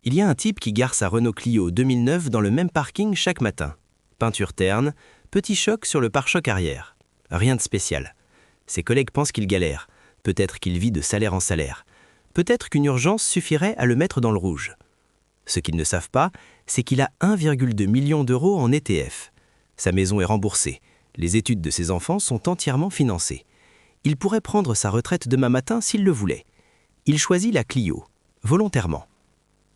Il y a un type qui gare sa Renault Clio 2009 dans le même parking chaque matin. Peinture terne, petit choc sur le pare-choc arrière. Rien de spécial. Ses collègues pensent qu'il galère. Peut-être qu'il vit de salaire en salaire. Peut-être qu'une urgence suffirait à le mettre dans le rouge. Ce qu'ils ne savent pas, c'est qu'il a 1,2 million d'euros en ETF. Sa maison est remboursée. Les études de ses enfants sont entièrement financées. Il pourrait prendre sa retraite demain matin s'il le voulait. Il choisit la Clio, volontairement.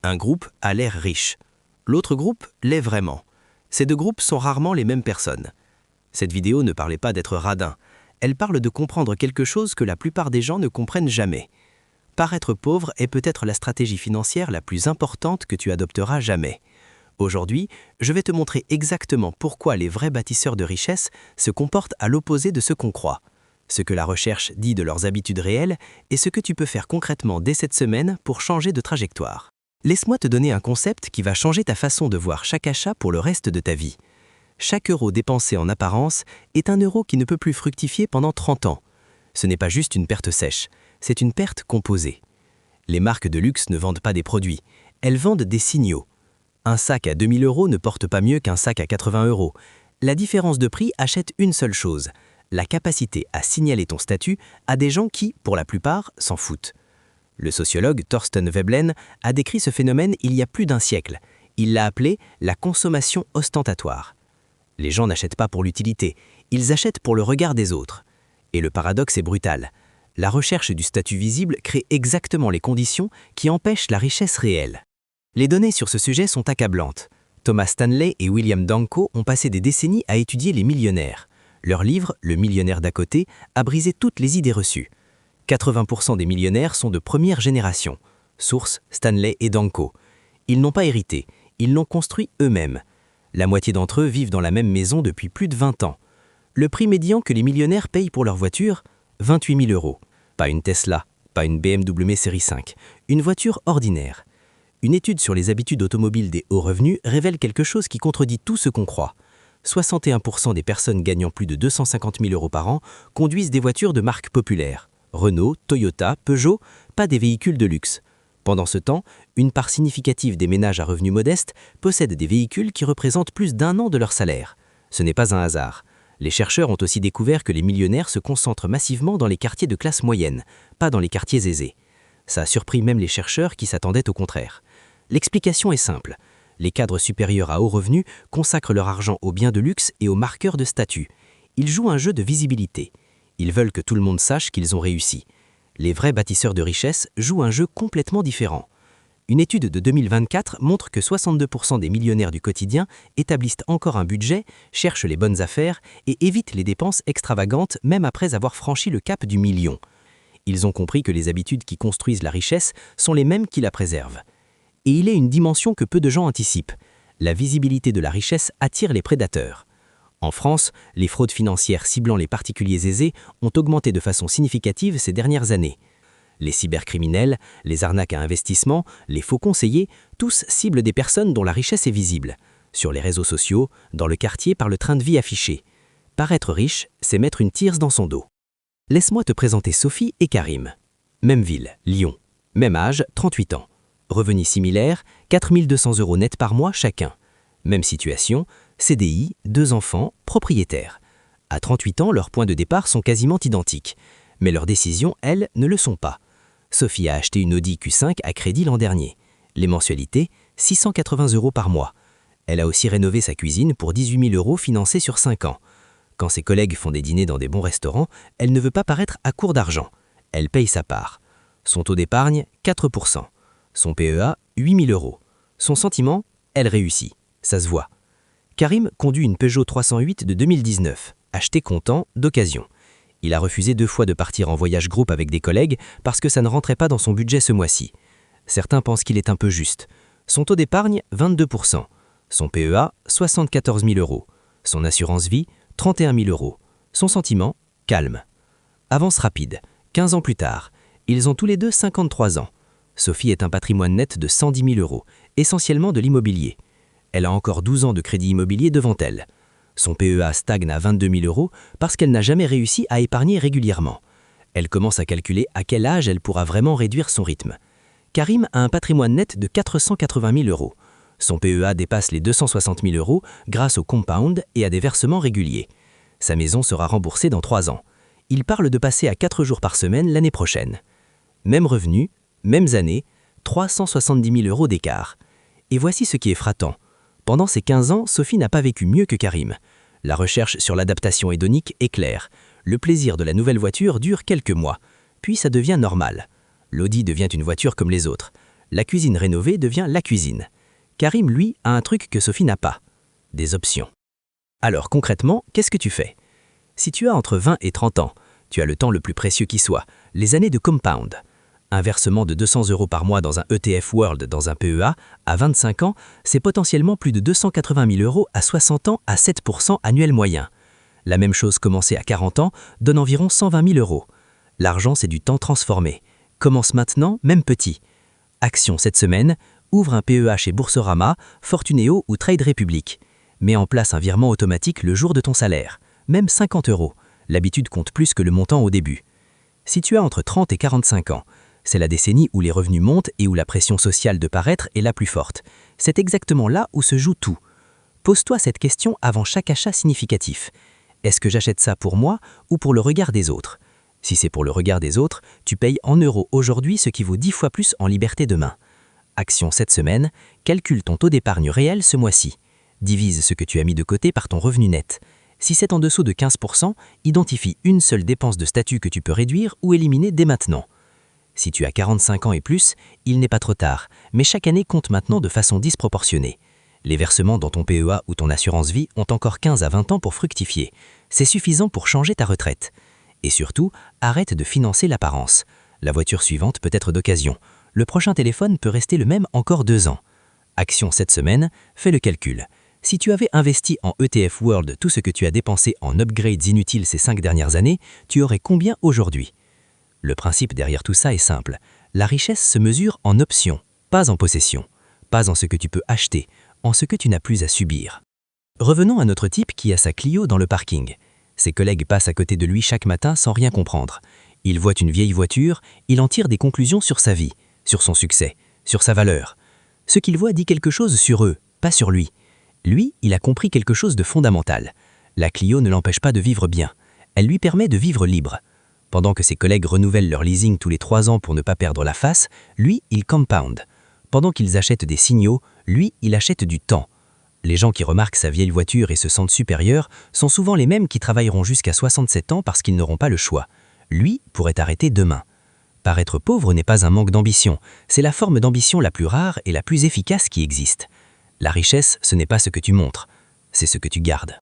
Un groupe a l'air riche. L'autre groupe l'est vraiment. Ces deux groupes sont rarement les mêmes personnes. Cette vidéo ne parlait pas d'être radin. Elle parle de comprendre quelque chose que la plupart des gens ne comprennent jamais. Paraître pauvre est peut-être la stratégie financière la plus importante que tu adopteras jamais. Aujourd'hui, je vais te montrer exactement pourquoi les vrais bâtisseurs de richesse se comportent à l'opposé de ce qu'on croit, ce que la recherche dit de leurs habitudes réelles et ce que tu peux faire concrètement dès cette semaine pour changer de trajectoire. Laisse-moi te donner un concept qui va changer ta façon de voir chaque achat pour le reste de ta vie. Chaque euro dépensé en apparence est un euro qui ne peut plus fructifier pendant 30 ans. Ce n'est pas juste une perte sèche, c'est une perte composée. Les marques de luxe ne vendent pas des produits, elles vendent des signaux. Un sac à 2000 € ne porte pas mieux qu'un sac à 80 €. La différence de prix achète une seule chose, la capacité à signaler ton statut à des gens qui, pour la plupart, s'en foutent. Le sociologue Thorsten Veblen a décrit ce phénomène il y a plus d'un siècle. Il l'a appelé la consommation ostentatoire. Les gens n'achètent pas pour l'utilité, ils achètent pour le regard des autres. Et le paradoxe est brutal. La recherche du statut visible crée exactement les conditions qui empêchent la richesse réelle. Les données sur ce sujet sont accablantes. Thomas Stanley et William Danko ont passé des décennies à étudier les millionnaires. Leur livre, Le millionnaire d'à côté, a brisé toutes les idées reçues. 80% des millionnaires sont de première génération. Source, Stanley et Danko. Ils n'ont pas hérité, ils l'ont construit eux-mêmes. La moitié d'entre eux vivent dans la même maison depuis plus de 20 ans. Le prix médian que les millionnaires payent pour leur voiture, 28 000 €. Pas une Tesla, pas une BMW série 5, une voiture ordinaire. Une étude sur les habitudes automobiles des hauts revenus révèle quelque chose qui contredit tout ce qu'on croit. 61% des personnes gagnant plus de 250 000 € par an conduisent des voitures de marque populaire. Renault, Toyota, Peugeot, pas des véhicules de luxe. Pendant ce temps, une part significative des ménages à revenus modestes possèdent des véhicules qui représentent plus d'1 an de leur salaire. Ce n'est pas un hasard. Les chercheurs ont aussi découvert que les millionnaires se concentrent massivement dans les quartiers de classe moyenne, pas dans les quartiers aisés. Ça a surpris même les chercheurs qui s'attendaient au contraire. L'explication est simple. Les cadres supérieurs à haut revenu consacrent leur argent aux biens de luxe et aux marqueurs de statut. Ils jouent un jeu de visibilité. Ils veulent que tout le monde sache qu'ils ont réussi. Les vrais bâtisseurs de richesse jouent un jeu complètement différent. Une étude de 2024 montre que 62% des millionnaires du quotidien établissent encore un budget, cherchent les bonnes affaires et évitent les dépenses extravagantes même après avoir franchi le cap du million. Ils ont compris que les habitudes qui construisent la richesse sont les mêmes qui la préservent. Et il est une dimension que peu de gens anticipent. La visibilité de la richesse attire les prédateurs. En France, les fraudes financières ciblant les particuliers aisés ont augmenté de façon significative ces dernières années. Les cybercriminels, les arnaques à investissement, les faux conseillers, tous ciblent des personnes dont la richesse est visible. Sur les réseaux sociaux, dans le quartier par le train de vie affiché. Paraître riche, c'est mettre une tierce dans son dos. Laisse-moi te présenter Sophie et Karim. Même ville, Lyon. Même âge, 38 ans. Revenus similaires, 4 200 € net par mois chacun. Même situation, CDI, 2 enfants, propriétaires. À 38 ans, leurs points de départ sont quasiment identiques. Mais leurs décisions, elles, ne le sont pas. Sophie a acheté une Audi Q5 à crédit l'an dernier. Les mensualités, 680 € par mois. Elle a aussi rénové sa cuisine pour 18 000 € financés sur 5 ans. Quand ses collègues font des dîners dans des bons restaurants, elle ne veut pas paraître à court d'argent. Elle paye sa part. Son taux d'épargne, 4%. Son PEA, 8 000 €. Son sentiment, elle réussit. Ça se voit. Karim conduit une Peugeot 308 de 2019, achetée comptant, d'occasion. Il a refusé 2 fois de partir en voyage groupe avec des collègues parce que ça ne rentrait pas dans son budget ce mois-ci. Certains pensent qu'il est un peu juste. Son taux d'épargne, 22%. Son PEA, 74 000 €. Son assurance vie, 31 000 €. Son sentiment, calme. Avance rapide. 15 ans plus tard, ils ont tous les deux 53 ans. Sophie est un patrimoine net de 110 000 €, essentiellement de l'immobilier. Elle a encore 12 ans de crédit immobilier devant elle. Son PEA stagne à 22 000 € parce qu'elle n'a jamais réussi à épargner régulièrement. Elle commence à calculer à quel âge elle pourra vraiment réduire son rythme. Karim a un patrimoine net de 480 000 euros. Son PEA dépasse les 260 000 euros grâce au compound et à des versements réguliers. Sa maison sera remboursée dans 3 ans. Il parle de passer à 4 jours par semaine l'année prochaine. Même revenu, mêmes années, 370 000 euros d'écart. Et voici ce qui est frappant. Pendant ces 15 ans, Sophie n'a pas vécu mieux que Karim. La recherche sur l'adaptation hédonique est claire. Le plaisir de la nouvelle voiture dure quelques mois. Puis ça devient normal. L'Audi devient une voiture comme les autres. La cuisine rénovée devient la cuisine. Karim, lui, a un truc que Sophie n'a pas. Des options. Alors concrètement, qu'est-ce que tu fais? Si tu as entre 20 et 30 ans, tu as le temps le plus précieux qui soit, les années de compound. Un versement de 200 euros par mois dans un ETF World dans un PEA, à 25 ans, c'est potentiellement plus de 280 000 euros à 60 ans à 7% annuel moyen. La même chose commencée à 40 ans donne environ 120 000 euros. L'argent, c'est du temps transformé. Commence maintenant, même petit. Action cette semaine, ouvre un PEA chez Boursorama, Fortunéo ou Trade Republic. Mets en place un virement automatique le jour de ton salaire, même 50 euros. L'habitude compte plus que le montant au début. Si tu as entre 30 et 45 ans, c'est la décennie où les revenus montent et où la pression sociale de paraître est la plus forte. C'est exactement là où se joue tout. Pose-toi cette question avant chaque achat significatif. Est-ce que j'achète ça pour moi ou pour le regard des autres? Si c'est pour le regard des autres, tu payes en euros aujourd'hui ce qui vaut 10 fois plus en liberté demain. Action cette semaine, calcule ton taux d'épargne réel ce mois-ci. Divise ce que tu as mis de côté par ton revenu net. Si c'est en dessous de 15%, identifie une seule dépense de statut que tu peux réduire ou éliminer dès maintenant. Si tu as 45 ans et plus, il n'est pas trop tard, mais chaque année compte maintenant de façon disproportionnée. Les versements dans ton PEA ou ton assurance vie ont encore 15 à 20 ans pour fructifier. C'est suffisant pour changer ta retraite. Et surtout, arrête de financer l'apparence. La voiture suivante peut être d'occasion. Le prochain téléphone peut rester le même encore 2 ans. Action cette semaine, fais le calcul. Si tu avais investi en ETF World tout ce que tu as dépensé en upgrades inutiles ces 5 dernières années, tu aurais combien aujourd'hui? Le principe derrière tout ça est simple. La richesse se mesure en options, pas en possession. Pas en ce que tu peux acheter, en ce que tu n'as plus à subir. Revenons à notre type qui a sa Clio dans le parking. Ses collègues passent à côté de lui chaque matin sans rien comprendre. Il voit une vieille voiture, il en tire des conclusions sur sa vie, sur son succès, sur sa valeur. Ce qu'il voit dit quelque chose sur eux, pas sur lui. Lui, il a compris quelque chose de fondamental. La Clio ne l'empêche pas de vivre bien. Elle lui permet de vivre libre. Pendant que ses collègues renouvellent leur leasing tous les 3 ans pour ne pas perdre la face, lui, il compound. Pendant qu'ils achètent des signaux, lui, il achète du temps. Les gens qui remarquent sa vieille voiture et se sentent supérieurs sont souvent les mêmes qui travailleront jusqu'à 67 ans parce qu'ils n'auront pas le choix. Lui pourrait arrêter demain. Paraître pauvre n'est pas un manque d'ambition, c'est la forme d'ambition la plus rare et la plus efficace qui existe. La richesse, ce n'est pas ce que tu montres, c'est ce que tu gardes.